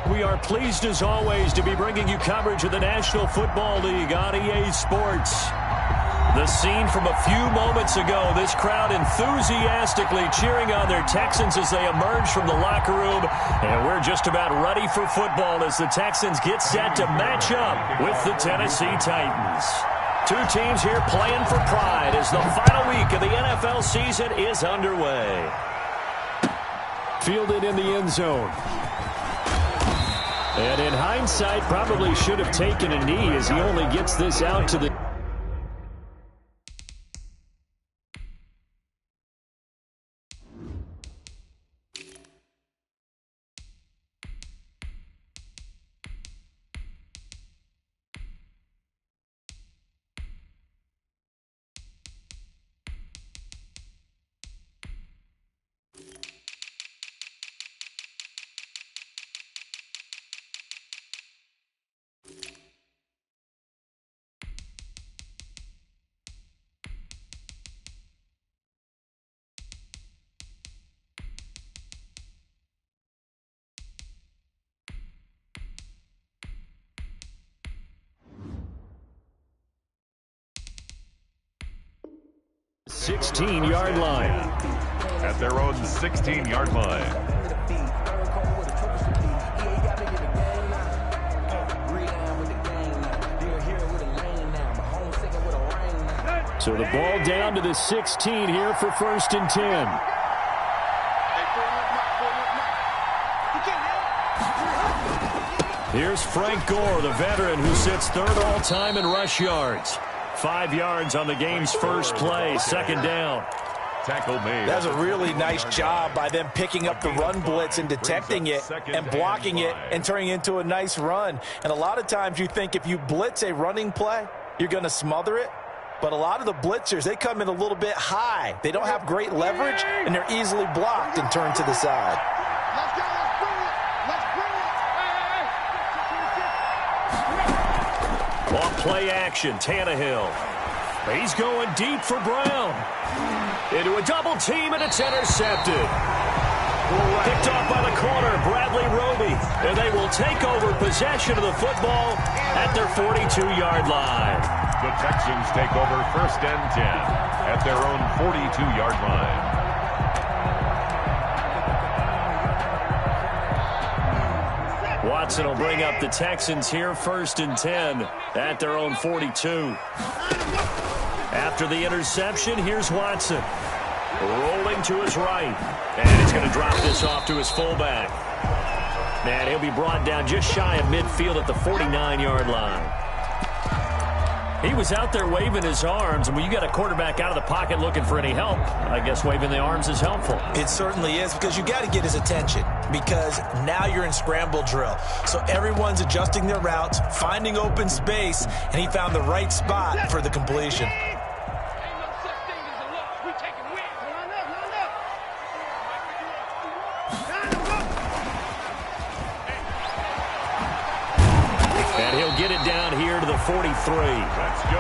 We are pleased as always to be bringing you coverage of the National Football League on EA Sports. The scene from a few moments ago, this crowd enthusiastically cheering on their Texans as they emerge from the locker room. And we're just about ready for football as the Texans get set to match up with the Tennessee Titans. Two teams here playing for pride as the final week of the NFL season is underway. Fielded in the end zone. And in hindsight, probably should have taken a knee as he only gets this out to the... ...16-yard line. At their own 16-yard line. So the ball down to the 16 here for 1st and 10. Here's Frank Gore, the veteran who sits 3rd all-time in rush yards. 5 yards on the game's first play, 2nd down. Tackle made. That's a really nice job by them picking up the run blitz and detecting it and blocking it and turning it into a nice run. And a lot of times you think if you blitz a running play, you're going to smother it. But a lot of the blitzers, they come in a little bit high. They don't have great leverage, and they're easily blocked and turned to the side. On play action, Tannehill. He's going deep for Brown. Into a double team, and it's intercepted. Picked off by the corner, Bradley Roby. And they will take over possession of the football at their 42-yard line. The Texans take over 1st and 10 at their own 42-yard line. Watson will bring up the Texans here 1st and 10 at their own 42. After the interception, here's Watson. Rolling to his right. And he's going to drop this off to his fullback. And he'll be brought down just shy of midfield at the 49-yard line. He was out there waving his arms, and when you got a quarterback out of the pocket looking for any help, I guess waving the arms is helpful. It certainly is, because you got to get his attention, because now you're in scramble drill. So everyone's adjusting their routes, finding open space, and he found the right spot for the completion. And he'll get it down here to the 43.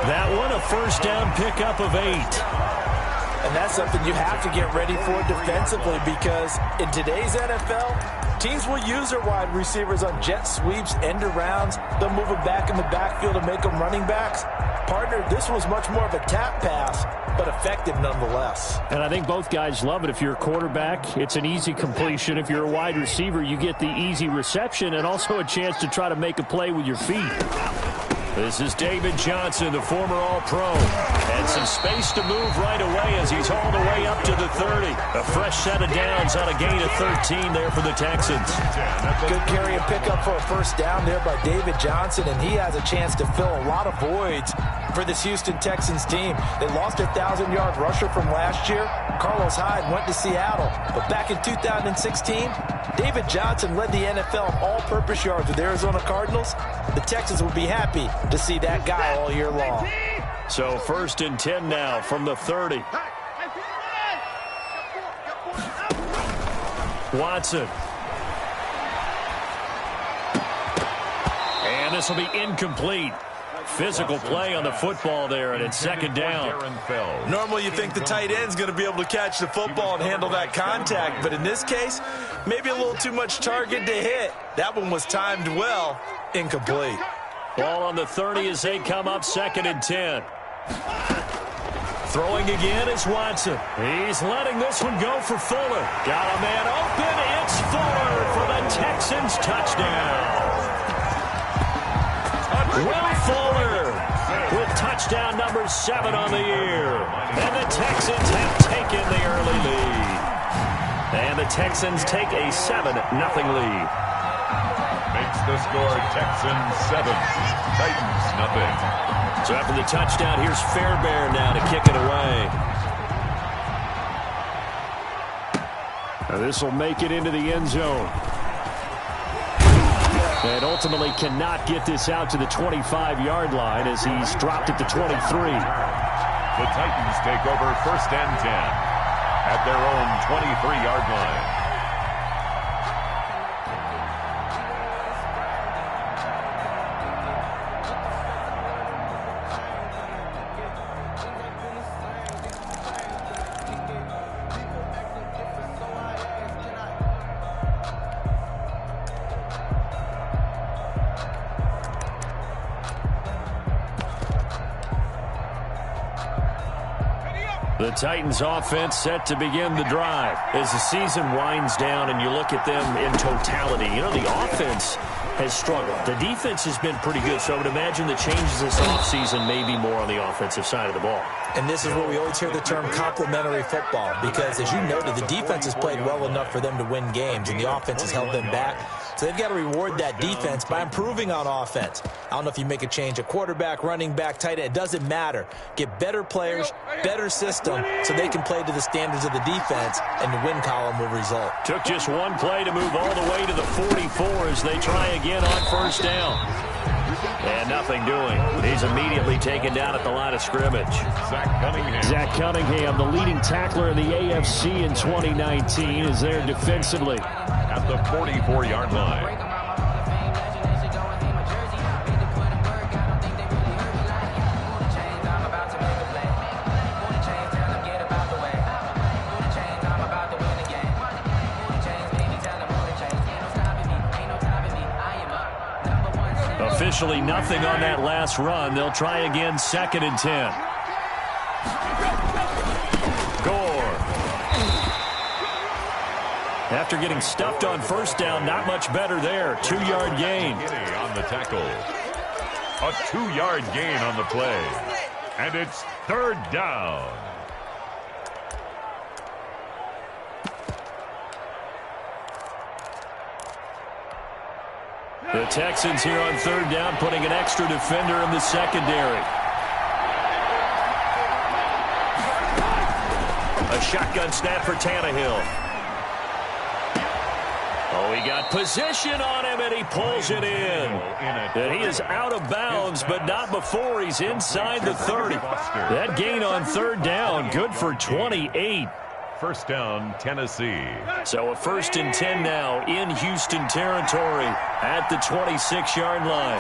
That one, a 1st down pickup of 8. And that's something you have to get ready for defensively, because in today's NFL, teams will use their wide receivers on jet sweeps, end arounds. They'll move them back in the backfield and make them running backs. Partner, this was much more of a tap pass, but effective nonetheless. And I think both guys love it. If you're a quarterback, it's an easy completion. If you're a wide receiver, you get the easy reception and also a chance to try to make a play with your feet. This is David Johnson, the former All-Pro. And some space to move right away as he's hauled away up to the 30. A fresh set of downs on a gain of 13 there for the Texans. Good carry and pickup for a 1st down there by David Johnson, and he has a chance to fill a lot of voids for this Houston Texans team. They lost a 1,000-yard rusher from last year. Carlos Hyde went to Seattle. But back in 2016, David Johnson led the NFL in all-purpose yards with Arizona Cardinals. The Texans will be happy to see that guy all year long. So 1st and 10 now from the 30. Watson. And this will be incomplete. Physical play on the football there, and it's second down. Normally you think the tight end's going to be able to catch the football and handle that contact, but in this case, maybe a little too much target to hit. That one was timed well, incomplete. Ball on the 30 as they come up, second and 10. Throwing again is Watson. He's letting this one go for Fuller. Got a man open. It's Fuller for the Texans touchdown. Will Fuller with touchdown number 7 on the year. And the Texans have taken the early lead. And the Texans take a 7-0 lead. Makes the score Texans 7, Titans nothing. So after the touchdown, here's Fairbairn now to kick it away. Now this will make it into the end zone. And ultimately cannot get this out to the 25-yard line as he's dropped it to 23. The Titans take over first and 10 at their own 23-yard line. The Titans offense set to begin the drive. As the season winds down and you look at them in totality, you know, the offense has struggled. The defense has been pretty good, so I would imagine the changes this offseason may be more on the offensive side of the ball. And this is where we always hear the term complementary football, because as you noted, the defense has played well enough for them to win games, and the offense has held them back. So they've got to reward that defense by improving on offense. I don't know if you make a change at quarterback, running back, tight end. It doesn't matter. Get better players, better system, so they can play to the standards of the defense, and the win column will result. Took just one play to move all the way to the 44 as they try again on first down. And nothing doing. He's immediately taken down at the line of scrimmage. Zach Cunningham, the leading tackler in the AFC in 2019, is there defensively. At the 44-yard line. Officially nothing on that last run. They'll try again, second and 10. Gore. After getting stuffed on first down, not much better there. 2-yard gain. On the tackle. A 2-yard gain on the play. And it's third down. The Texans here on third down, putting an extra defender in the secondary. A shotgun snap for Tannehill. Oh, he got position on him, and he pulls it in. And he is out of bounds, but not before he's inside the 30. That gain on third down, good for 28. First down, Tennessee. So a first and 10 now in Houston territory at the 26-yard line.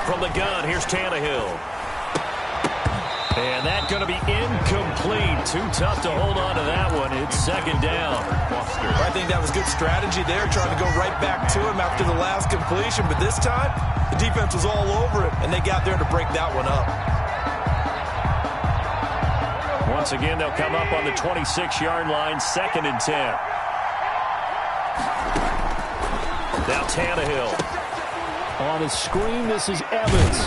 From the gun, here's Tannehill. And that's going to be incomplete. Too tough to hold on to that one. It's second down. I think that was good strategy there, trying to go right back to him after the last completion. But this time, the defense was all over it, and they got there to break that one up. Once again, they'll come up on the 26-yard line, second and 10. Now Tannehill. On the screen, this is Evans.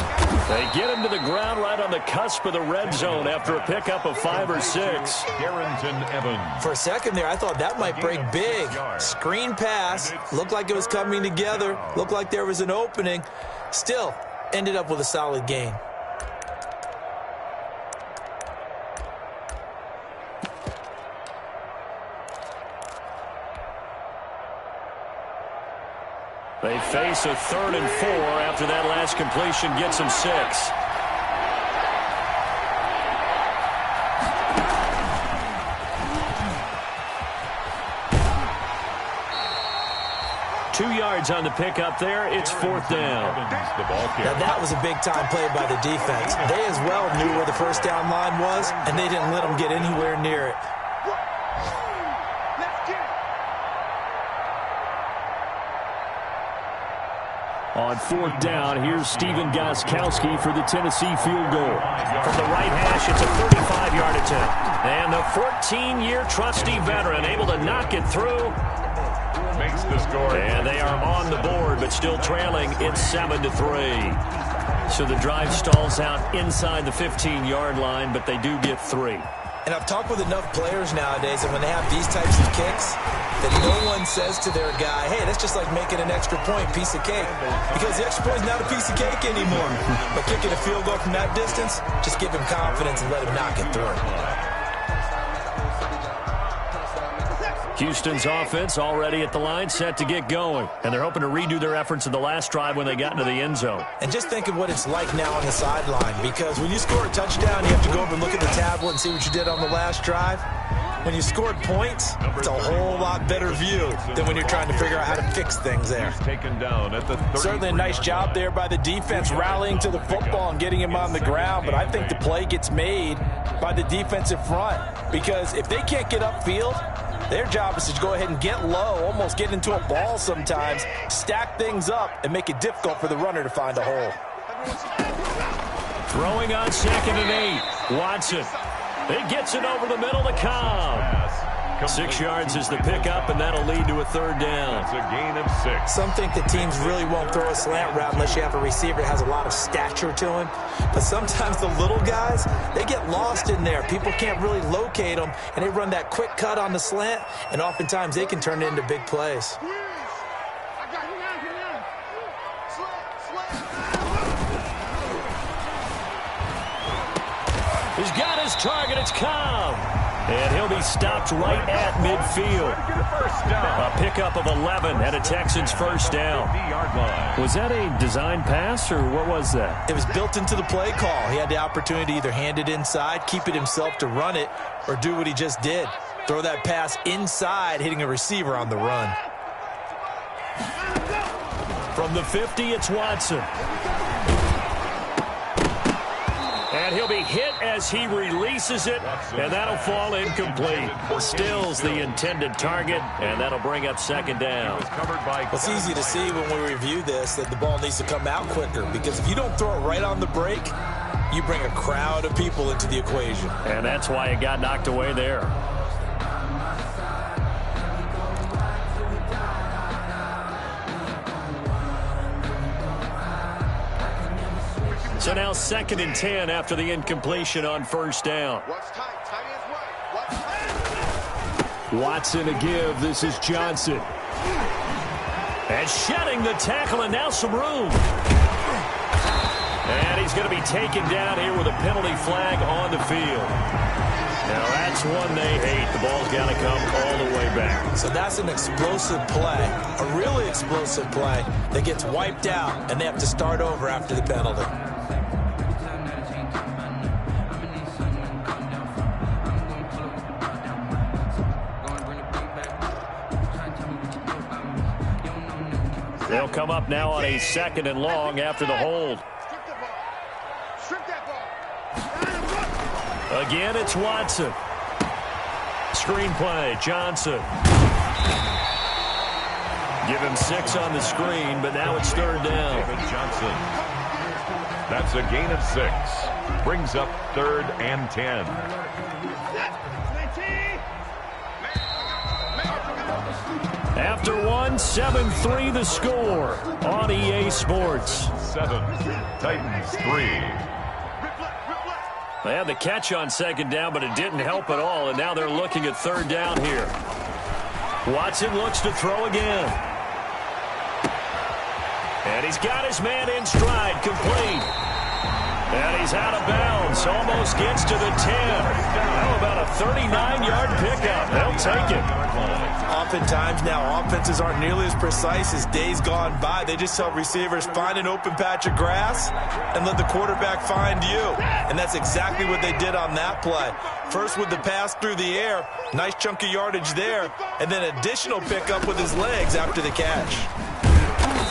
They get him to the ground right on the cusp of the red zone after a pickup of 5 or 6. Darrington Evans. For a second there, I thought that might break big. Screen pass. Looked like it was coming together. Looked like there was an opening. Still, ended up with a solid gain. They face a third and 4 after that last completion gets them 6. 2 yards on the pickup there. It's 4th down. Now that was a big-time play by the defense. They as well knew where the first down line was, and they didn't let them get anywhere near it. On 4th down, here's Steven Gostkowski for the Tennessee field goal. From the right hash, it's a 35-yard attempt. And the 14-year trusty veteran able to knock it through. Makes the score. And they are on the board, but still trailing. It's 7-3. So the drive stalls out inside the 15-yard line, but they do get 3. And I've talked with enough players nowadays that when they have these types of kicks, that no one says to their guy, hey, that's just like making an extra point, piece of cake. Because the extra point is not a piece of cake anymore. But kicking a field goal from that distance, just give him confidence and let him knock it through. Houston's offense already at the line, set to get going. And they're hoping to redo their efforts in the last drive when they got into the end zone. And just think of what it's like now on the sideline. Because when you score a touchdown, you have to go over and look at the tablet and see what you did on the last drive. When you scored points, it's a whole lot better view than when you're trying to figure out how to fix things there. Taken down at the Certainly a nice job there by the defense rallying to the football and getting him on the ground. But I think the play gets made by the defensive front. Because if they can't get upfield, their job is to go ahead and get low, almost get into a ball sometimes, stack things up, and make it difficult for the runner to find a hole. Throwing on 2nd and 8. Watson. It gets it over the middle to Cobb. 6 yards is the pickup, and that'll lead to a 3rd down. It's a gain of 6. Some think that teams really won't throw a slant route unless you have a receiver that has a lot of stature to him. But sometimes the little guys, they get lost in there. People can't really locate them, and they run that quick cut on the slant, and oftentimes they can turn it into big plays. He's got his target. It's Cobb. And he'll be stopped right at midfield. A pickup of 11 and a Texans 1st down. Was that a design pass, or what was that? It was built into the play call. He had the opportunity to either hand it inside, keep it himself to run it, or do what he just did. Throw that pass inside, hitting a receiver on the run. From the 50, it's Watson. And he'll be hit as he releases it, and that'll fall incomplete. Stills the intended target, and that'll bring up 2nd down. It's easy to see when we review this that the ball needs to come out quicker, because if you don't throw it right on the break, you bring a crowd of people into the equation. And that's why it got knocked away there. So now 2nd and 10 after the incompletion on 1st down. Watson a give. This is Johnson. And shedding the tackle, and now some room. And he's going to be taken down here with a penalty flag on the field. Now that's one they hate. The ball's got to come all the way back. So that's an explosive play, a really explosive play that gets wiped out, and they have to start over after the penalty. They'll come up now on a 2nd and long after the hold. Again, it's Watson. Screen play, Johnson. Give him 6 on the screen, but now it's 3rd down. Johnson. That's a gain of 6. Brings up 3rd and 10. After 7-3 the score on EA Sports. 7, Titans 3. They had the catch on 2nd down, but it didn't help at all, and now they're looking at 3rd down here. Watson looks to throw again. And he's got his man in stride, complete. And he's out of bounds, almost gets to the 10. How about a 39-yard pickup? They'll take it. Oftentimes now, offenses aren't nearly as precise as days gone by. They just tell receivers, find an open patch of grass and let the quarterback find you. And that's exactly what they did on that play. First with the pass through the air, nice chunk of yardage there, and then additional pickup with his legs after the catch.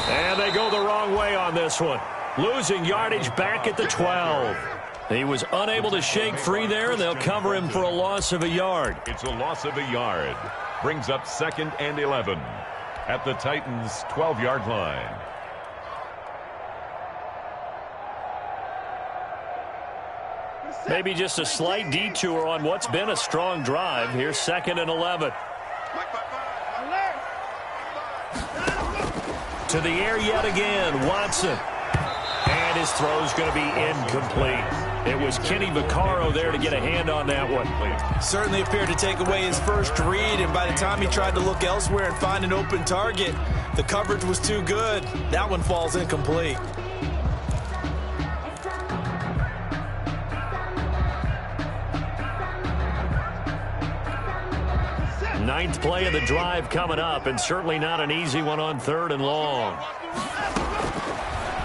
And they go the wrong way on this one. Losing yardage back at the 12. He was unable to shake free there, and they'll cover him for a loss of a yard. It's a loss of a yard. Brings up 2nd and 11 at the Titans' 12-yard line. Maybe just a slight detour on what's been a strong drive. Here's 2nd and 11. To the air yet again, Watson. And his throw's going to be incomplete. It was Kenny Vaccaro there to get a hand on that one. Certainly appeared to take away his first read, and by the time he tried to look elsewhere and find an open target, the coverage was too good. That one falls incomplete. Ninth play of the drive coming up, and certainly not an easy one on 3rd and long.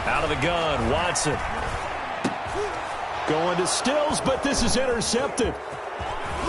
Out of the gun, Watson. Going to Stills, but this is intercepted.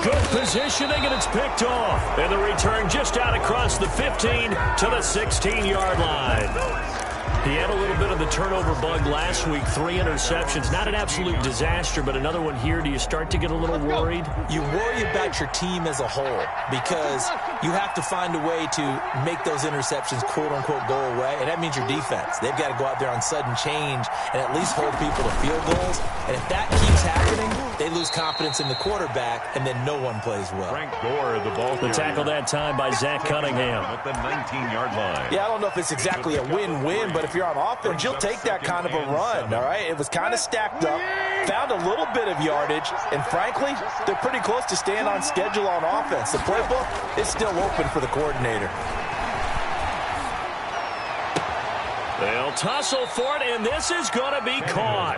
Good positioning, and it's picked off. And the return just out across the 15 to the 16-yard line. He had a little bit of the turnover bug last week, 3 interceptions. Not an absolute disaster, but another one here. Do you start to get a little worried? You worry about your team as a whole because you have to find a way to make those interceptions, quote-unquote, go away, and that means your defense. They've got to go out there on sudden change and at least hold people to field goals. And if that keeps happening, they lose confidence in the quarterback, and then no one plays well. Frank Gore, the ball. The tackle that time by Zach Cunningham. At the 19-yard line. Yeah, I don't know if it's exactly a win-win, but if you're on offense, you'll take that kind of a run, all right? It was kind of stacked up, found a little bit of yardage, and frankly, they're pretty close to staying on schedule on offense. The playbook is still open for the coordinator. They'll tussle for it, and this is going to be caught.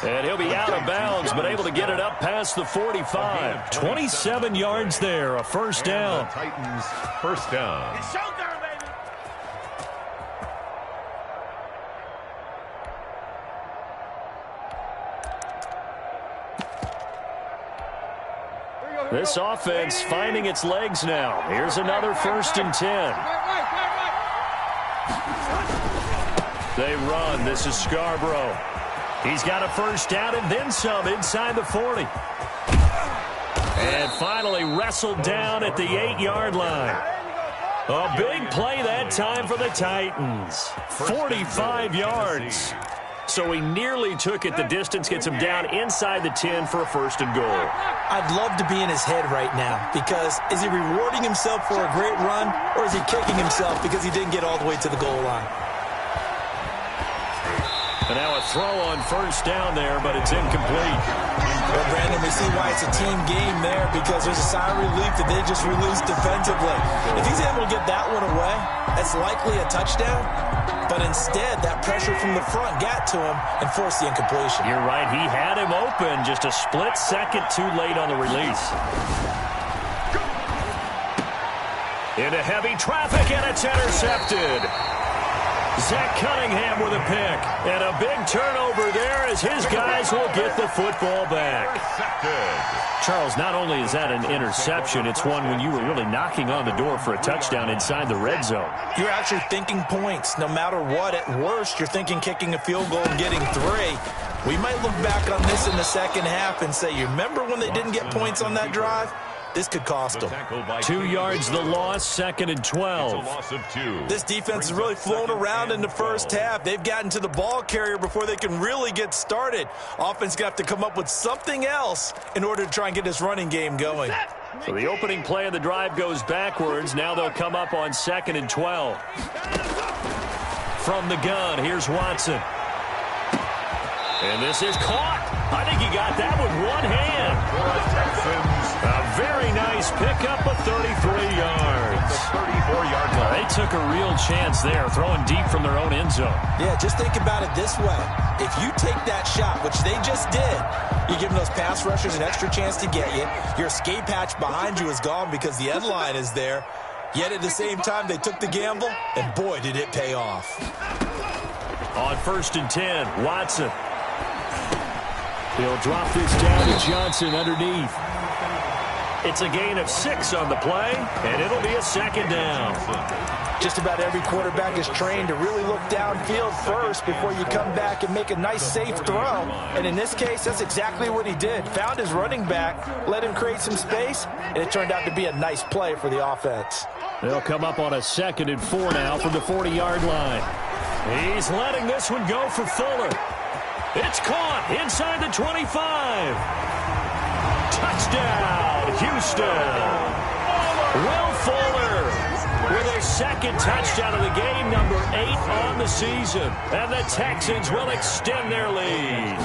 And he'll be out of bounds, but able to get it up past the 45. 27 yards there, a first down. Titans first down. This offense finding its legs now. Here's another 1st and 10. They run. This is Scarborough. He's got a first down and then some inside the 40. And finally wrestled down at the 8-yard line. A big play that time for the Titans. 45 yards. So he nearly took it the distance, gets him down inside the 10 for a 1st and goal. I'd love to be in his head right now because is he rewarding himself for a great run or is he kicking himself because he didn't get all the way to the goal line? And now a throw on 1st down there, but it's incomplete. Well, Brandon, we see why it's a team game there because there's a sigh of relief that they just released defensively. If he's able to get that one away, that's likely a touchdown. But instead, that pressure from the front got to him and forced the incompletion. You're right. He had him open, just a split second too late on the release. Into heavy traffic, and it's intercepted. Zach Cunningham with a pick. And a big turnover there as his guys will get the football back. Charles, not only is that an interception, it's one when you were really knocking on the door for a touchdown inside the red zone. You're actually thinking points. No matter what, at worst, you're thinking kicking a field goal and getting 3. We might look back on this in the second half and say, you remember when they didn't get points on that drive? This could cost them. 2 yards the loss, 2nd and 12. Loss of 2. This defense has really flown around in the first half. They've gotten to the ball carrier before they can really get started. Offense got to come up with something else in order to try and get this running game going. So the opening play of the drive goes backwards. Now they'll come up on 2nd and 12. From the gun, here's Watson. And this is caught. I think he got that with one hand. A very nice pickup of 33 yards. 34-yard line. They took a real chance there, throwing deep from their own end zone. Yeah, just think about it this way. If you take that shot, which they just did, you're giving those pass rushers an extra chance to get you. Your escape hatch behind you is gone because the end line is there. Yet at the same time, they took the gamble, and boy, did it pay off. On 1st and 10, Watson. He'll drop this down to Johnson underneath. It's a gain of 6 on the play, and it'll be a second down. Just about every quarterback is trained to really look downfield first before you come back and make a nice, safe throw. And in this case, that's exactly what he did. Found his running back, let him create some space, and it turned out to be a nice play for the offense. They'll come up on a 2nd and 4 now from the 40-yard line. He's letting this one go for Fuller. It's caught inside the 25. Touchdown, Houston. Will Fuller with his 2nd touchdown of the game, number 8 on the season. And the Texans will extend their lead.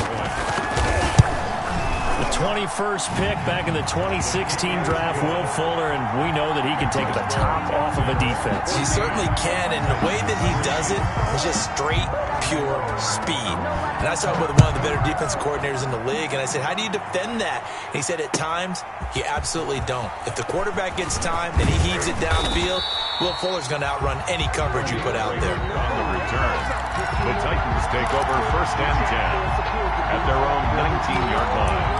The 21st pick back in the 2016 draft, Will Fuller, and we know that he can take the top off of a defense. He certainly can, and the way that he does it is just straight, pure speed. And I saw him with one of the better defense coordinators in the league, and I said, how do you defend that? And he said, at times, you absolutely don't. If the quarterback gets time and he heaves it downfield, Will Fuller's going to outrun any coverage you put out there. On the return, the Titans take over 1st and 10 at their own 19-yard line.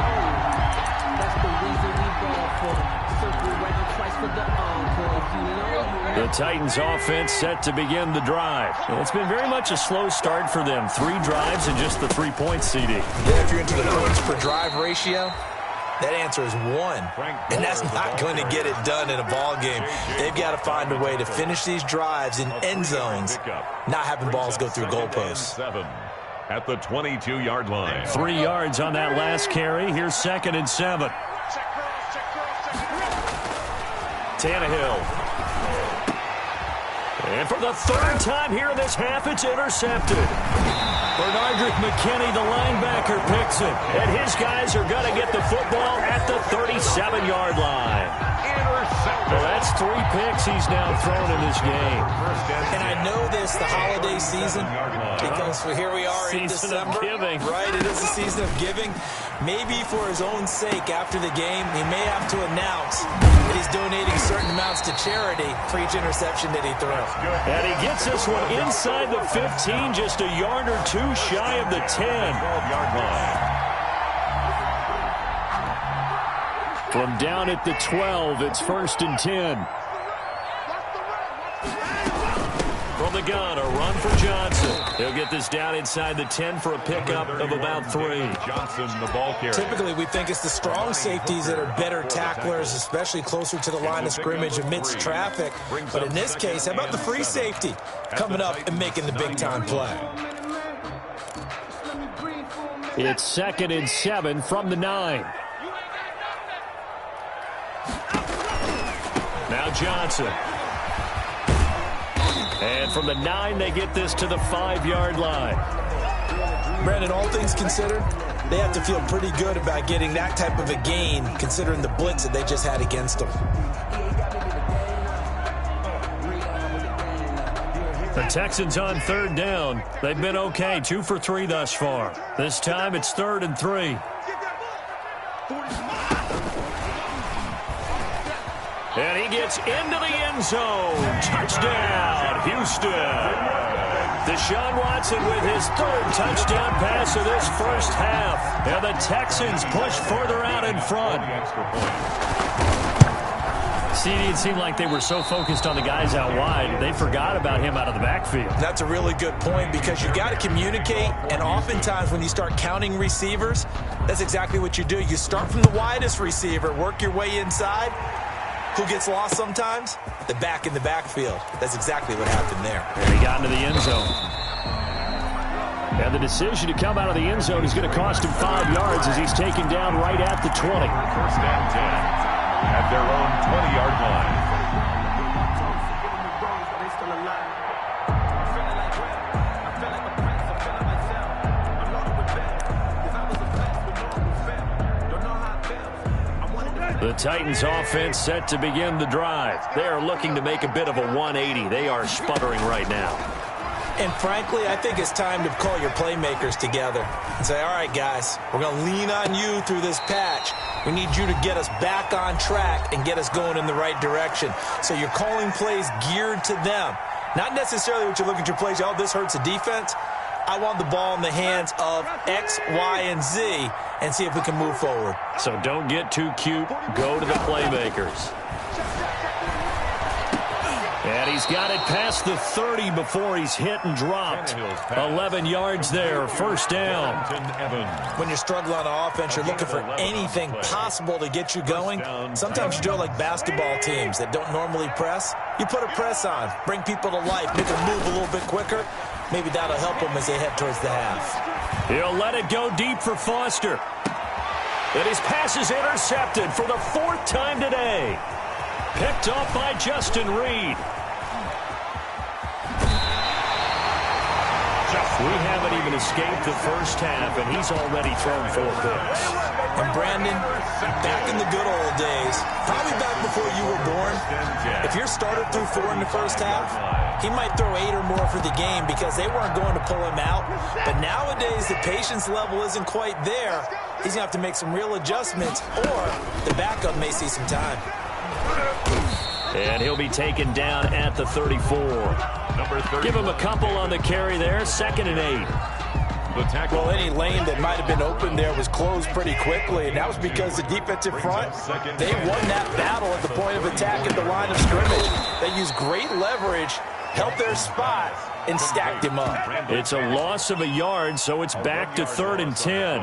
The Titans offense set to begin the drive. It's been very much a slow start for them. 3 drives and just the 3 points, CD. Yeah, if you're into the points per drive ratio, that answer is 1. And that's not going to get it done in a ball game. They've got to find a way to finish these drives in end zones, not having balls go through goalposts. At the 22-yard line. 3 yards on that last carry. Here's 2nd and 7. Tannehill. And for the 3rd time here in this half, it's intercepted. Bernardrick McKinney, the linebacker, picks it. And his guys are going to get the football at the 37-yard line. Well, that's 3 picks he's now thrown in this game. And I know this, the holiday season, because here we are in December. Right, it is a season of giving. Maybe for his own sake, after the game, he may have to announce that he's donating certain amounts to charity for each interception that he throws. And he gets this one inside the 15, just a yard or 2 shy of the 10-yard line. From down at the 12, it's 1st and 10. From the gun, a run for Johnson. He'll get this down inside the 10 for a pickup of about 3. Johnson, the ball carrier. Typically, we think it's the strong safeties that are better tacklers, especially closer to the line of scrimmage amidst traffic. But in this case, how about the free safety coming up and making the big-time play? It's 2nd and 7 from the 9. Now Johnson. And from the 9, they get this to the 5-yard line. Brandon, all things considered, they have to feel pretty good about getting that type of a gain, considering the blitz that they just had against them. The Texans on 3rd down. They've been okay, 2 for 3 thus far. This time it's 3rd and 3. And he gets into the end zone. Touchdown, Houston. Deshaun Watson with his 3rd touchdown pass of this first half. And the Texans push further out in front. CD, it seemed like they were so focused on the guys out wide, they forgot about him out of the backfield. That's a really good point, because you've got to communicate, and oftentimes when you start counting receivers, that's exactly what you do. You start from the widest receiver, work your way inside. Who gets lost sometimes? The back in the backfield. That's exactly what happened there. And he got into the end zone. And the decision to come out of the end zone is going to cost him 5 yards as he's taken down right at the 20. 1st and 10 at their own 20-yard line. The Titans offense set to begin the drive. They are looking to make a bit of a 180. They are sputtering right now. And frankly, I think it's time to call your playmakers together and say, all right, guys, we're going to lean on you through this patch. We need you to get us back on track and get us going in the right direction. So you're calling plays geared to them. Not necessarily what you look at your plays, oh, this hurts the defense. I want the ball in the hands of X, Y, and Z and see if we can move forward. So don't get too cute. Go to the playmakers. And he's got it past the 30 before he's hit and dropped. 11 yards there, first down. When you're struggling on offense, you're looking for anything possible to get you going. Sometimes you do it like basketball teams that don't normally press. You put a press on, bring people to life, make them move a little bit quicker. Maybe that'll help them as they head towards the half. He'll let it go deep for Foster. And his pass is intercepted for the 4th time today. Picked off by Justin Reed. We haven't even escaped the first half, and he's already thrown 4 picks. And Brandon, back in the good old days, probably back before you were born, if your starter threw 4 in the first half, he might throw 8 or more for the game because they weren't going to pull him out. But nowadays, the patience level isn't quite there. He's going to have to make some real adjustments, or the backup may see some time. And he'll be taken down at the 34. Give him a couple on the carry there, 2nd and 8. Well, any lane that might have been open there was closed pretty quickly, and that was because the defensive front, they won that battle at the point of attack at the line of scrimmage. They used great leverage, held their spot, and stacked him up. It's a loss of a yard, so it's back to 3rd and 10.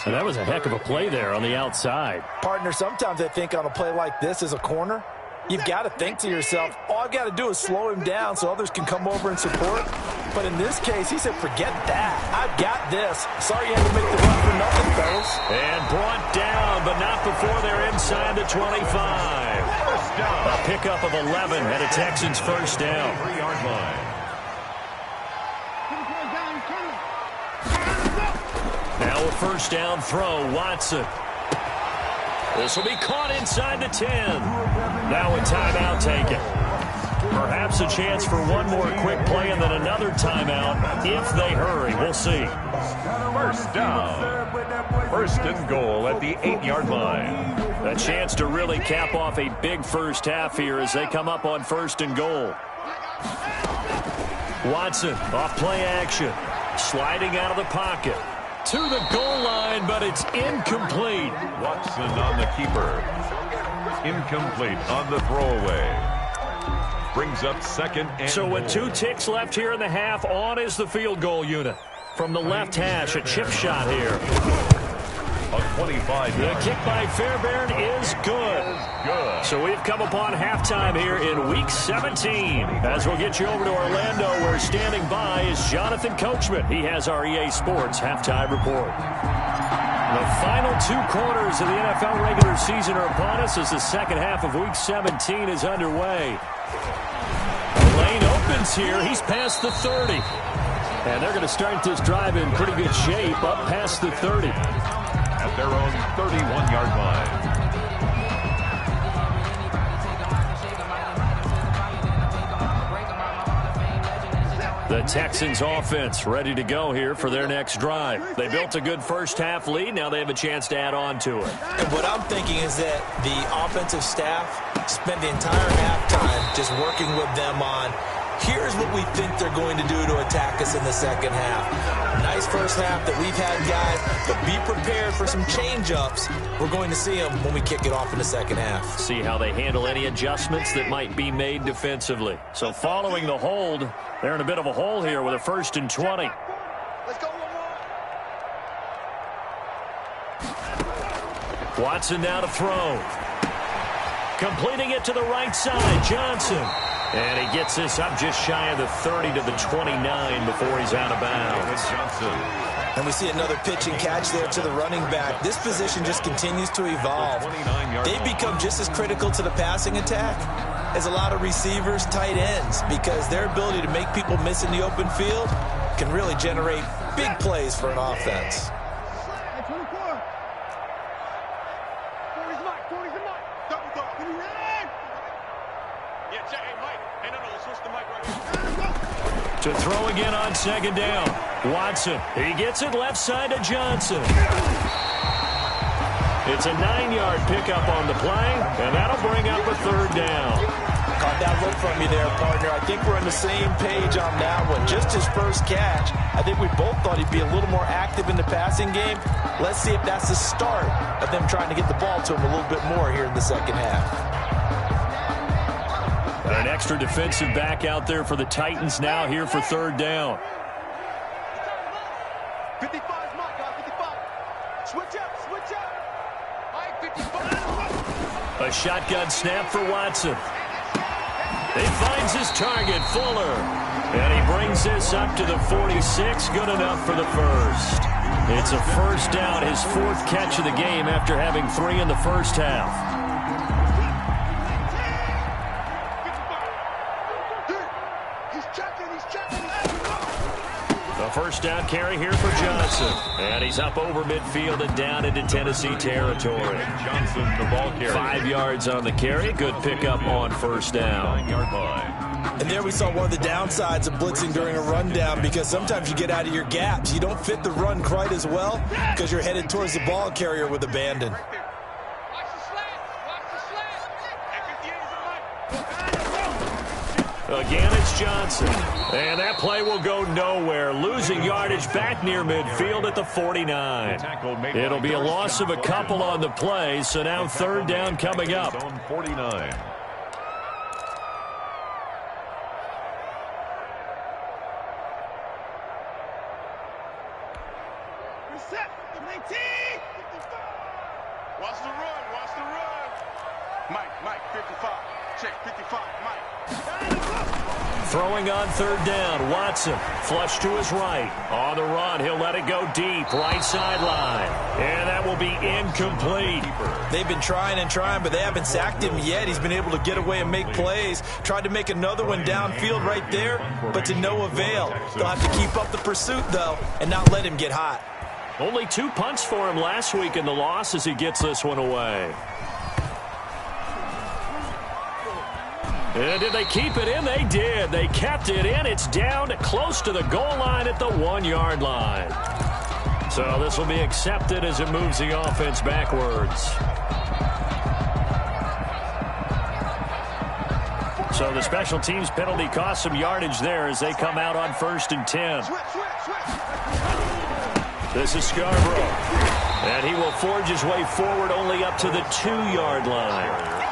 And that was a heck of a play there on the outside. Partner, sometimes I think on a play like this as a corner, you've got to think to yourself, all I've got to do is slow him down so others can come over and support. But in this case, he said, forget that. I've got this. Sorry you had to make the run for nothing, fellas. And brought down, but not before they're inside the 25. A pickup of 11 at a Texans first down. 3-yard line. Now a first down throw, Watson. This will be caught inside the 10. Now a timeout taken. Perhaps a chance for one more quick play and then another timeout if they hurry. We'll see. First down. 1st and goal at the 8-yard line. A chance to really cap off a big first half here as they come up on 1st and goal. Watson off play action. Sliding out of the pocket. To the goal line, but it's incomplete. Watson on the keeper. Incomplete on the throwaway. Brings up 2nd and So with 2 ticks left here in the half, on is the field goal unit. From the left hash, a chip shot here. A 25. The kick by Fairbairn is good. So we've come upon halftime here in Week 17. As we'll get you over to Orlando, where standing by is Jonathan Coachman. He has our EA Sports halftime report. The final 2 quarters of the NFL regular season are upon us as the second half of Week 17 is underway. The lane opens here. He's past the 30. And they're going to start this drive in pretty good shape up past the 30. At their own 31-yard line. The Texans offense ready to go here for their next drive. They built a good first half lead. Now they have a chance to add on to it. And what I'm thinking is that the offensive staff spent the entire halftime just working with them on, here's what we think they're going to do to attack us in the second half. Nice first half that we've had, guys, but be prepared for some change-ups. We're going to see them when we kick it off in the second half. See how they handle any adjustments that might be made defensively. So following the hold, they're in a bit of a hole here with a 1st and 20. Let's go. Watson now to throw. Completing it to the right side, Johnson. And he gets this up just shy of the 30 to the 29 before he's out of bounds. And we see another pitch and catch there to the running back. This position just continues to evolve. They become just as critical to the passing attack as a lot of receivers, tight ends, because their ability to make people miss in the open field can really generate big plays for an offense. To throw again on 2nd down. Watson, he gets it left side to Johnson. It's a 9-yard pickup on the play, and that'll bring up a 3rd down. Caught like that look from you there, partner. I think we're on the same page on that one. Just his first catch, I think we both thought he'd be a little more active in the passing game. Let's see if that's the start of them trying to get the ball to him a little bit more here in the second half. An extra defensive back out there for the Titans now here for third down. 55 is my guy, 55. Switch up. Mike, 55. A shotgun snap for Watson. He finds his target, Fuller. And he brings this up to the 46. Good enough for the first. It's a first down, his fourth catch of the game after having 3 in the first half. A first down carry here for Johnson. And he's up over midfield and down into Tennessee territory. Johnson, the ball carrier. 5 yards on the carry. Good pickup on first down. 9-yard line. And there we saw one of the downsides of blitzing during a rundown, because sometimes you get out of your gaps. You don't fit the run quite as well because you're headed towards the ball carrier with abandon. Again, it's Johnson. And that play will go nowhere. Losing yardage back near midfield at the 49. It'll be a loss of a couple on the play, so now third down coming up. On 49. Reset. 19. Watch the run. Mike, 55. Check, 55, Mike. Throwing on third down, Watson. Flush to his right. On the run, he'll let it go deep. Right sideline. And that will be incomplete. They've been trying and trying, but they haven't sacked him yet. He's been able to get away and make plays. Tried to make another one downfield right there, but to no avail. They'll have to keep up the pursuit, though, and not let him get hot. Only 2 punts for him last week in the loss as he gets this one away. And did they keep it in? They did. They kept it in. It's down close to the goal line at the 1-yard line. So this will be accepted as it moves the offense backwards. So the special teams penalty cost some yardage there as they come out on 1st and 10. This is Scarborough. And he will forge his way forward only up to the 2-yard line.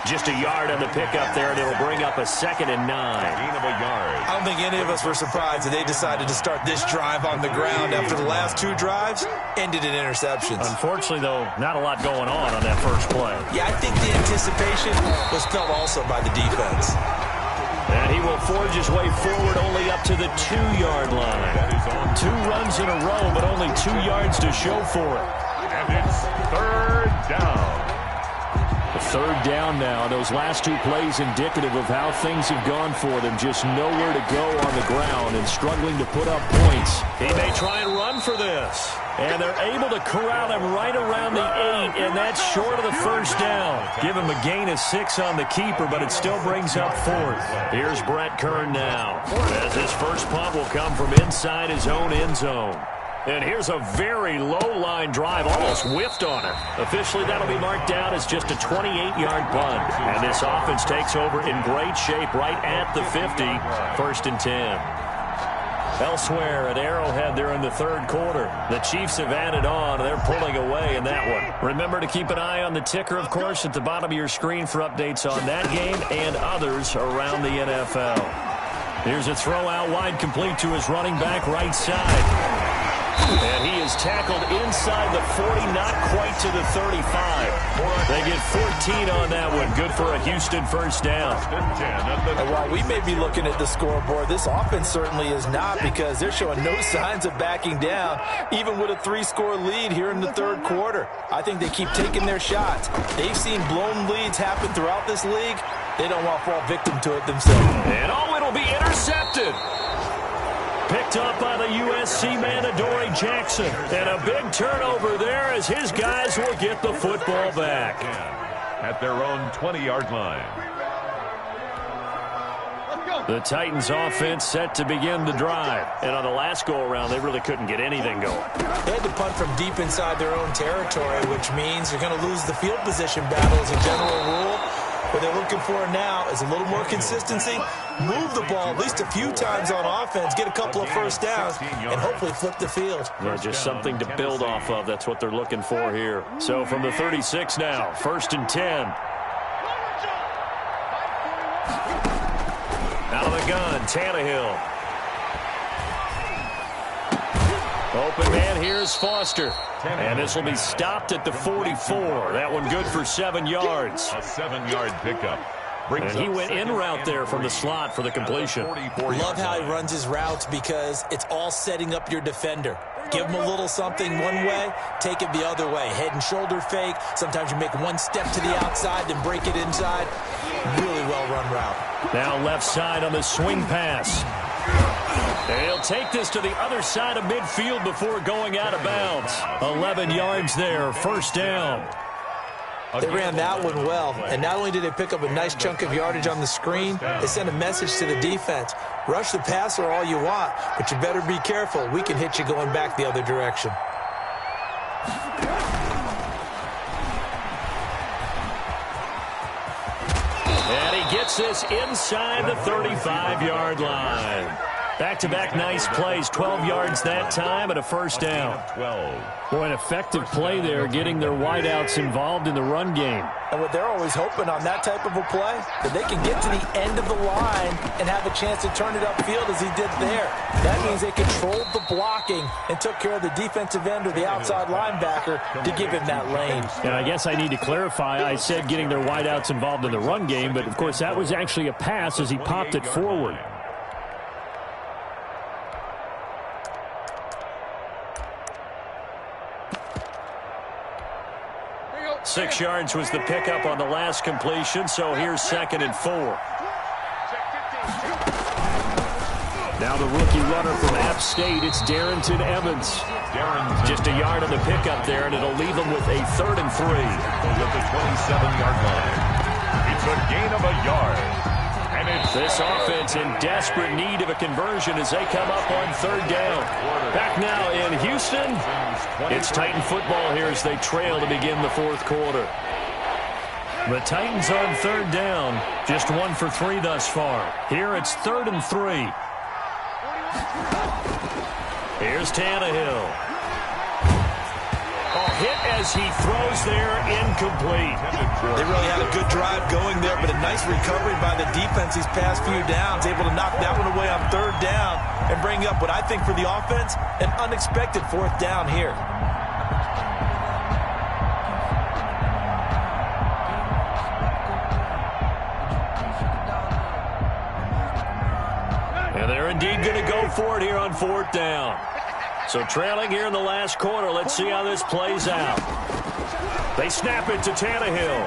Just a yard on the pickup there, and it'll bring up a 2nd and 9. Gain of a yard. I don't think any of us were surprised that they decided to start this drive on the ground after the last 2 drives ended in interceptions. Unfortunately, though, not a lot going on that first play. Yeah, I think the anticipation was felt also by the defense. And he will forge his way forward only up to the 2-yard line. 2 runs in a row, but only 2 yards to show for it. And it's third down. Third down now. Those last 2 plays indicative of how things have gone for them. Just nowhere to go on the ground and struggling to put up points. He may try and run for this. And they're able to corral him right around the 8, and that's short of the first down. Give him a gain of 6 on the keeper, but it still brings up 4th. Here's Brett Kern now, as his first punt will come from inside his own end zone. And here's a very low-line drive, almost whiffed on it. Officially, that'll be marked down as just a 28-yard punt. And this offense takes over in great shape right at the 50, 1st and 10. Elsewhere at Arrowhead there in the third quarter. The Chiefs have added on. They're pulling away in that one. Remember to keep an eye on the ticker, of course, at the bottom of your screen for updates on that game and others around the NFL. Here's a throw out wide, complete to his running back right side. And he is tackled inside the 40, not quite to the 35. They get 14 on that one. Good for a Houston first down. And while we may be looking at the scoreboard, this offense certainly is not, because they're showing no signs of backing down, even with a 3-score lead here in the third quarter. I think they keep taking their shots. They've seen blown leads happen throughout this league. They don't want to fall victim to it themselves. And it'll be intercepted. Picked up by the USC man, Adoree Jackson. And a big turnover there as his guys will get the football back. At their own 20-yard line. The Titans offense set to begin the drive. And on the last go-around, they really couldn't get anything going. They had to punt from deep inside their own territory, which means you're going to lose the field position battle as a general rule. What they're looking for now is a little more consistency, move the ball at least a few times on offense, get a couple of first downs, and hopefully flip the field. Yeah, just something to build off of. That's what they're looking for here. So from the 36 now, 1st and 10. Out of the gun, Tannehill. Open man, here's Foster. And this will be stopped at the 44. That one good for 7 yards. A 7-yard pickup. And he went in route there from the slot for the completion. Love how he runs his routes because it's all setting up your defender. Give him a little something one way, take it the other way. Head and shoulder fake. Sometimes you make one step to the outside, then break it inside. Really well-run route. Now left side on the swing pass. And he'll take this to the other side of midfield before going out of bounds. 11 yards there, 1st down. They ran that one well, and not only did they pick up a nice chunk of yardage on the screen, they sent a message to the defense. Rush the passer all you want, but you better be careful. We can hit you going back the other direction. And he gets this inside the 35-yard line. Back-to-back nice plays, 12 yards that time and a 1st down. 12. Boy, an effective play there, getting their wideouts involved in the run game. And what they're always hoping on that type of a play, that they can get to the end of the line and have a chance to turn it upfield as he did there. That means they controlled the blocking and took care of the defensive end or the outside linebacker to give him that lane. And I guess I need to clarify, I said getting their wideouts involved in the run game, but of course that was actually a pass as he popped it forward. Six yards was the pickup on the last completion, so here's 2nd and 4. Now the rookie runner from App State, it's Darrington Evans. Just a yard on the pickup there, and it'll leave them with a 3rd and 3. At the 27-yard line. It's a gain of a yard. And it's this offense in desperate need of a conversion as they come up on 3rd down. Back now in Houston, it's Titan football here as they trail to begin the 4th quarter. The Titans on 3rd down, just 1 for 3 thus far. Here it's 3rd and 3. Here's Tannehill. Hit as he throws there, incomplete. They really had a good drive going there, but a nice recovery by the defense these past few downs, able to knock that one away on 3rd down and bring up what I think for the offense, an unexpected 4th down here. And they're indeed going to go for it here on 4th down. So trailing here in the last quarter, let's see how this plays out. They snap it to Tannehill.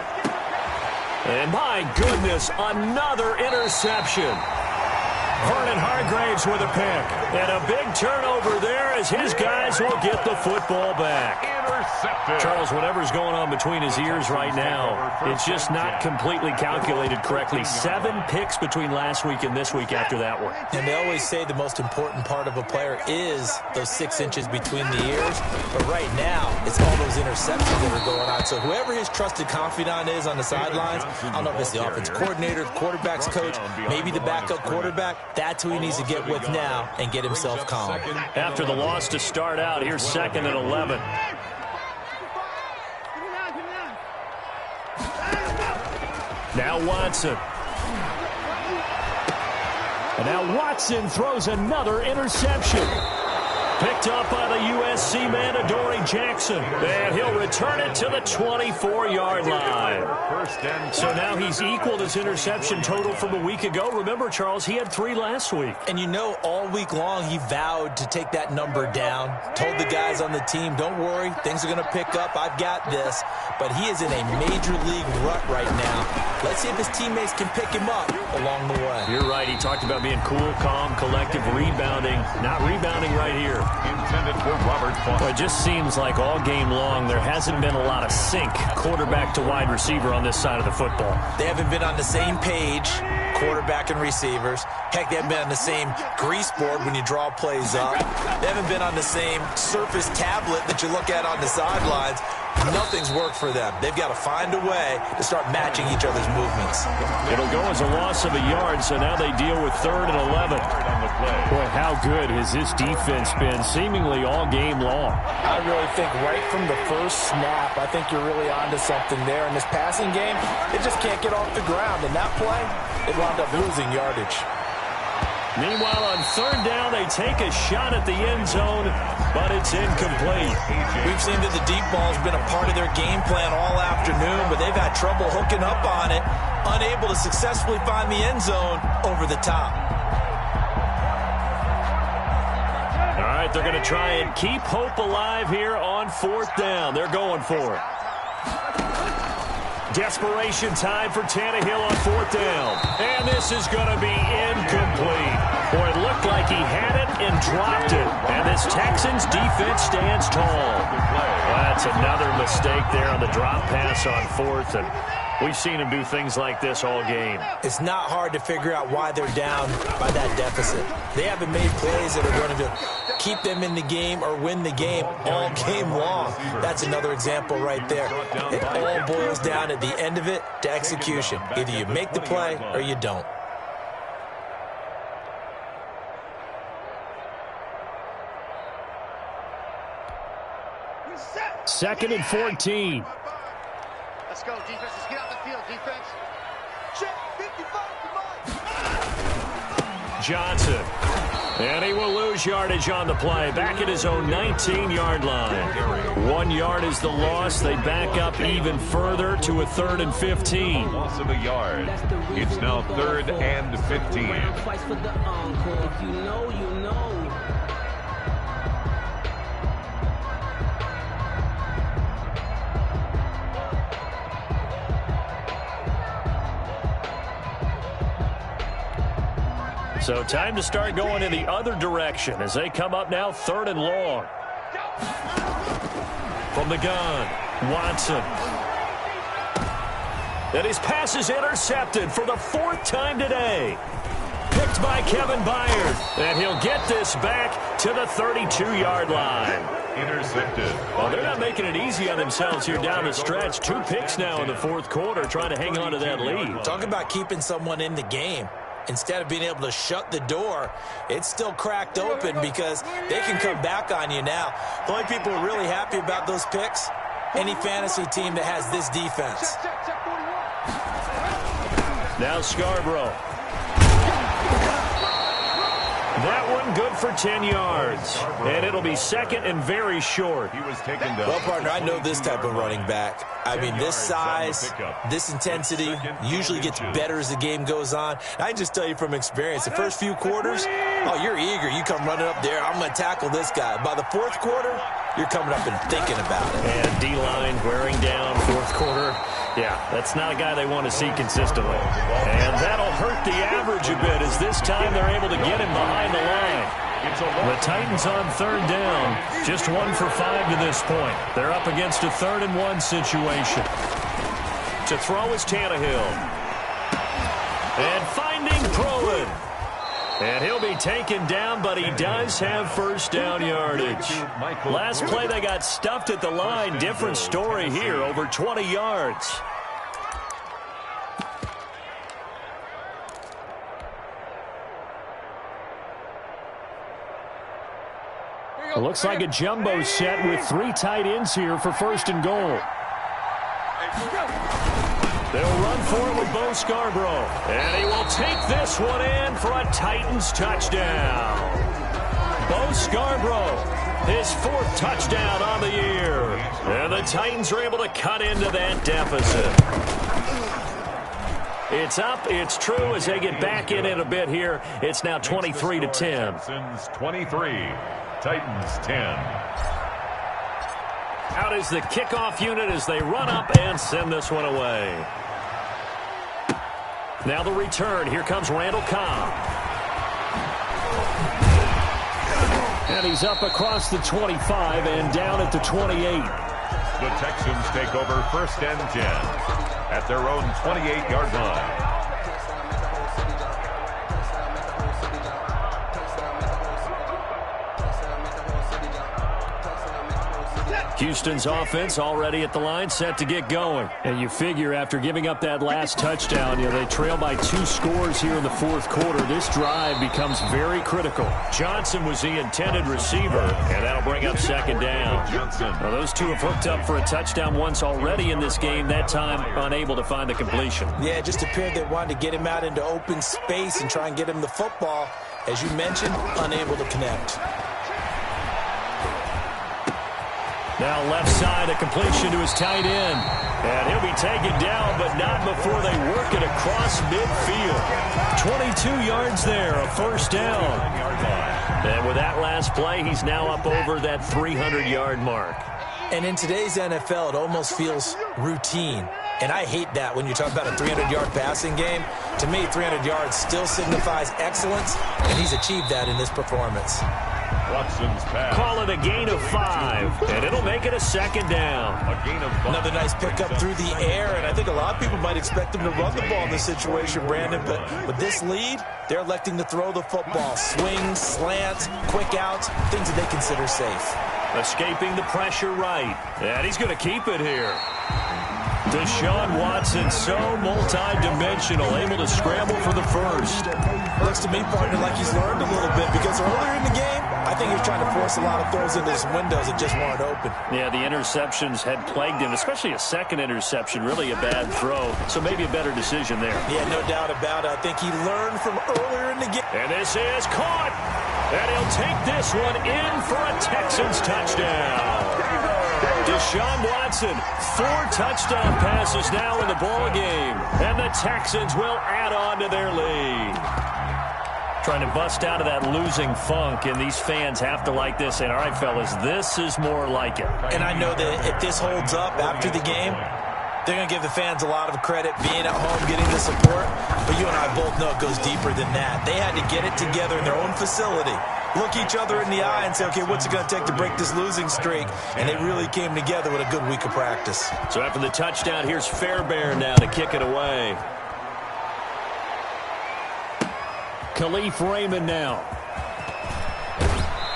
And my goodness, another interception. Vernon Hargraves with a pick. And a big turnover there as his guys will get the football back. intercepted. Charles, whatever's going on between his ears right now, it's just not completely calculated correctly. 7 picks between last week and this week after that one. And they always say the most important part of a player is those 6 inches between the ears. But right now, it's all those interceptions that are going on. So whoever his trusted confidant is on the sidelines, I don't know if it's the offense coordinator, the quarterback's coach, maybe the backup quarterback, that's who he needs to get with now and get himself calm. After the loss to start out, here's 2nd and 11. Now Watson. And now Watson throws another interception. Picked up by the USC man, Adoree Jackson. And he'll return it to the 24-yard line. So now he's equaled his interception total from a week ago. Remember, Charles, he had 3 last week. And you know, all week long, he vowed to take that number down. Told the guys on the team, don't worry, things are going to pick up. I've got this. But he is in a major league rut right now. Let's see if his teammates can pick him up along the way. You're right. He talked about being cool, calm, collective, rebounding. Not rebounding right here. Intended for Robert Foster. Well, it just seems like all game long there hasn't been a lot of sync quarterback to wide receiver on this side of the football. They haven't been on the same page, quarterback and receivers. Heck, they haven't been on the same grease board when you draw plays up. They haven't been on the same surface tablet that you look at on the sidelines. Nothing's worked for them. They've got to find a way to start matching each other's movements. It'll go as a loss of a yard, so now they deal with 3rd and 11. Boy, how good has this defense been seemingly all game long? I really think right from the first snap, I think you're really onto something there. In this passing game, they just can't get off the ground. In that play, they wound up losing yardage. Meanwhile, on 3rd down, they take a shot at the end zone, but it's incomplete. We've seen that the deep ball's been a part of their game plan all afternoon, but they've had trouble hooking up on it, unable to successfully find the end zone over the top. All right, they're going to try and keep hope alive here on 4th down. They're going for it. Desperation time for Tannehill on 4th down. And this is going to be incomplete. Boy, it looked like he had it and dropped it. And this Texans defense stands tall. Well, that's another mistake there on the drop pass on 4th. And we've seen him do things like this all game. It's not hard to figure out why they're down by that deficit. They haven't made plays that are going to keep them in the game or win the game all game long. That's another example right there. It all boils down at the end of it to execution. Either you make the play or you don't. Second and 14. Let's go, defense. Let's get out the field, defense. Check 55, come on. Johnson. And he will lose yardage on the play. Back at his own 19-yard line. 1 yard is the loss. They back up even further to a 3rd and 15. Loss of a yard. It's now 3rd and 15. So time to start going in the other direction as they come up now 3rd and long. From the gun, Watson. And his pass is intercepted for the 4th time today. Picked by Kevin Byard. And he'll get this back to the 32-yard line. Intercepted. Well, they're not making it easy on themselves here down the stretch. 2 picks now in the 4th quarter trying to hang on to that lead. Talk about keeping someone in the game. Instead of being able to shut the door, it's still cracked open because they can come back on you now. The only people who are really happy about those picks, any fantasy team that has this defense. Now Scarborough. That one good for 10 yards. And it'll be 2nd and very short. He was taken down. Well, partner, I know this type of running back. I mean, this size, this intensity usually gets better as the game goes on. I can just tell you from experience, the first few quarters, oh, you're eager. You come running up there, I'm going to tackle this guy. By the 4th quarter, you're coming up and thinking about it. And D-line wearing down 4th quarter. Yeah, that's not a guy they want to see consistently. And that'll hurt the average a bit as this time they're able to get him behind the line. The Titans on 3rd down, just 1 for 5 to this point. They're up against a 3rd and 1 situation. To throw is Tannehill. And finding Prolen. And he'll be taken down, but he does have 1st down yardage. Last play they got stuffed at the line. Different story here, over 20 yards. It looks like a jumbo set with 3 tight ends here for 1st and goal. They'll run for it with Bo Scarborough. And he will take this one in for a Titans touchdown. Bo Scarborough, his 4th touchdown on the year. And the Titans are able to cut into that deficit. It's up, it's true, as they get back in it a bit here. It's now 23-10. Texans 23, Titans 10. Out is the kickoff unit as they run up and send this one away. Now the return. Here comes Randall Cobb. And he's up across the 25 and down at the 28. The Texans take over 1st and 10 at their own 28-yard line. Houston's offense already at the line, set to get going. And you figure after giving up that last touchdown, they trail by 2 scores here in the fourth quarter. This drive becomes very critical. Johnson was the intended receiver, and that'll bring up second down. Well, those two have hooked up for a touchdown once already in this game, that time unable to find the completion. Yeah, it just appeared they wanted to get him out into open space and try and get him the football. As you mentioned, unable to connect. Now left side, a completion to his tight end. And he'll be taken down, but not before they work it across midfield. 22 yards there, a first down. And with that last play, he's now up over that 300-yard mark. And in today's NFL, it almost feels routine. And I hate that when you talk about a 300-yard passing game. To me, 300 yards still signifies excellence, and he's achieved that in this performance. Watson's pass. Call it a gain of 5, and it'll make it a second down. A gain of 5. Another nice pickup through the air, and I think a lot of people might expect him to run the ball in this situation, Brandon. But with this lead, they're electing to throw the football. Swings, slants, quick outs, things that they consider safe. Escaping the pressure right, and he's going to keep it here. Deshaun Watson, so multi-dimensional, able to scramble for the first. Looks to me, partner, like he's learned a little bit, because earlier in the game, I think he was trying to force a lot of throws into his windows that just weren't open. Yeah, the interceptions had plagued him, especially a second interception, really a bad throw. So maybe a better decision there. Yeah, no doubt about it. I think he learned from earlier in the game. And this is caught. And he'll take this one in for a Texans touchdown. Deshaun Watson, 4 touchdown passes now in the ball game, and the Texans will add on to their lead. Trying to bust out of that losing funk, and these fans have to like this. And all right, fellas, this is more like it. And I know that if this holds up after the game, they're going to give the fans a lot of credit being at home, getting the support. But you and I both know it goes deeper than that. They had to get it together in their own facility, look each other in the eye and say, okay, what's it going to take to break this losing streak? And they really came together with a good week of practice. So after the touchdown, here's Fairbairn now to kick it away. Khalif Raymond now.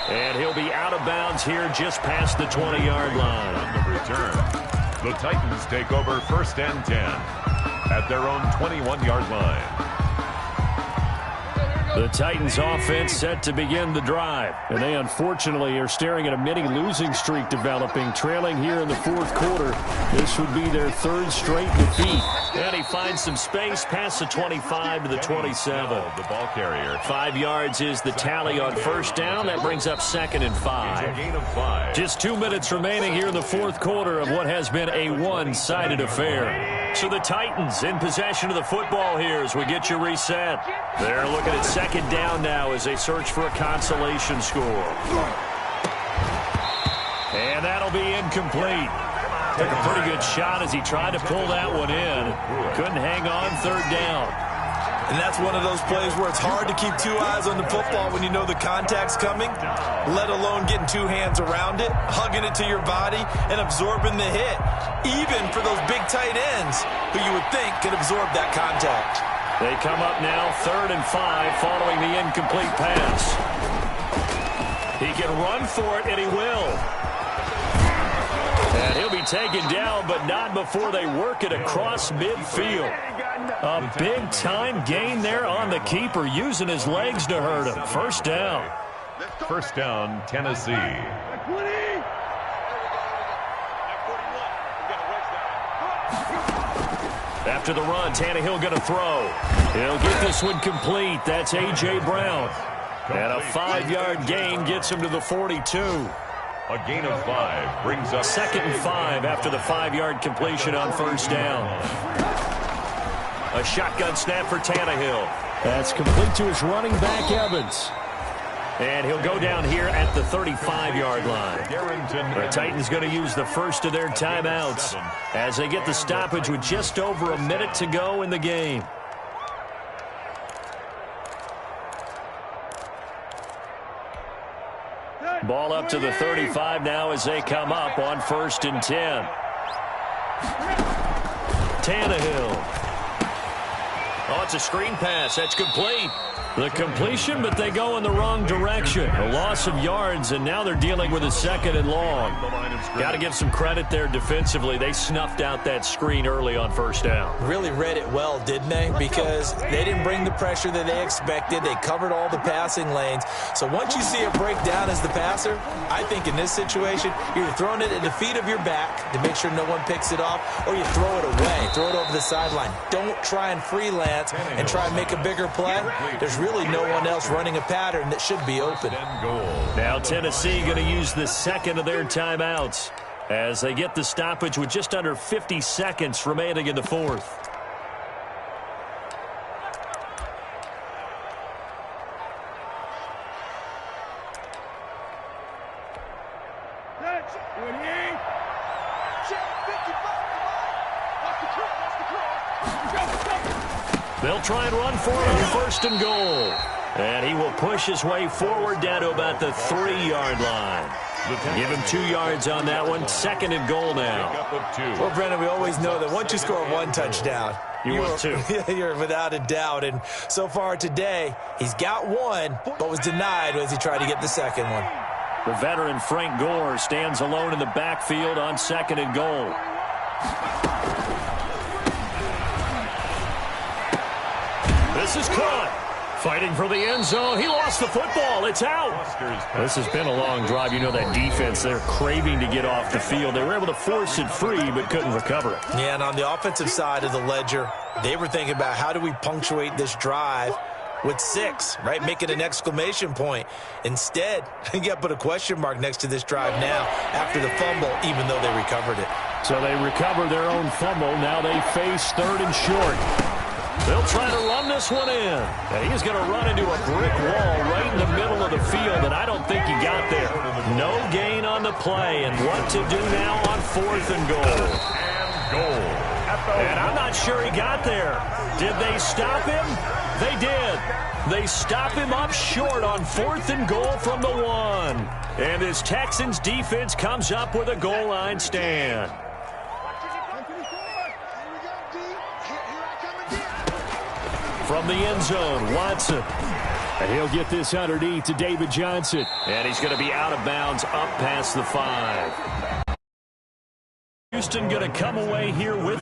And he'll be out of bounds here just past the 20-yard line. On the return, the Titans take over 1st and 10 at their own 21-yard line. The Titans offense set to begin the drive. And they unfortunately are staring at a mini losing streak developing, trailing here in the fourth quarter. This would be their 3rd straight defeat. And he finds some space past the 25 to the 27. The ball carrier. 5 yards is the tally on first down. That brings up 2nd and 5. A gain of 5. Just 2 minutes remaining here in the fourth quarter of what has been a one-sided affair. So the Titans in possession of the football here as we get you reset. They're looking at 2nd down now as they search for a consolation score. And that'll be incomplete. Took a pretty good shot as he tried to pull that one in. Couldn't hang on 3rd down. And that's one of those plays where it's hard to keep 2 eyes on the football when you know the contact's coming, let alone getting 2 hands around it, hugging it to your body, and absorbing the hit, even for those big tight ends who you would think could absorb that contact. They come up now 3rd and 5 following the incomplete pass. He can run for it, and he will. And he'll be taken down, but not before they work it across midfield. A big-time gain there on the keeper, using his legs to hurt him. First down. 1st down, Tennessee. After the run, Tannehill going to throw. He'll get this one complete. That's A.J. Brown. And a 5-yard gain gets him to the 42. A gain of 5 brings up 2nd and 5 after the 5-yard completion on first down. A shotgun snap for Tannehill. That's complete to his running back, Evans. And he'll go down here at the 35-yard line. The Titans going to use the first of their timeouts as they get the stoppage with just over a minute to go in the game. Ball up to the 35 now as they come up on 1st and 10. Tannehill. Oh, it's a screen pass. That's complete. The completion, but they go in the wrong direction. A loss of yards, and now they're dealing with a 2nd and long. Got to give some credit there defensively. They snuffed out that screen early on 1st down. Really read it well, didn't they? Because they didn't bring the pressure that they expected. They covered all the passing lanes. So once you see it break down as the passer, I think in this situation, you're throwing it at the feet of your back to make sure no one picks it off, or you throw it away, throw it over the sideline. Don't try and freelance and try and make a bigger play. There's really no one else running a pattern that should be open. Now Tennessee going to use the 2nd of their timeouts as they get the stoppage with just under 50 seconds remaining in the 4th. They'll try and run for it on 1st and goal. And he will push his way forward down to about the 3-yard line. Give him 2 yards on that one. 2nd and goal now. Well, Brendan, we always know that once you score 1 touchdown, you're without a doubt. And so far today, he's got 1, but was denied as he tried to get the 2nd one. The veteran Frank Gore stands alone in the backfield on 2nd and goal. This is caught. Fighting for the end zone. He lost the football. It's out. This has been a long drive. You know that defense, they're craving to get off the field. They were able to force it free, but couldn't recover it. Yeah, and on the offensive side of the ledger, they were thinking about how do we punctuate this drive with 6, right? Make it an exclamation point. Instead, you got to put a question mark next to this drive now after the fumble, even though they recovered it. So they recover their own fumble. Now they face 3rd and short. They'll try to run this one in. And he's going to run into a brick wall right in the middle of the field, and I don't think he got there. No gain on the play, and what to do now on 4th and goal. And I'm not sure he got there. Did they stop him? They did. They stop him up short on 4th and goal from the 1. And this Texans defense comes up with a goal line stand. From the end zone, Watson. And he'll get this underneath to David Johnson. And he's going to be out of bounds up past the 5. Houston going to come away here with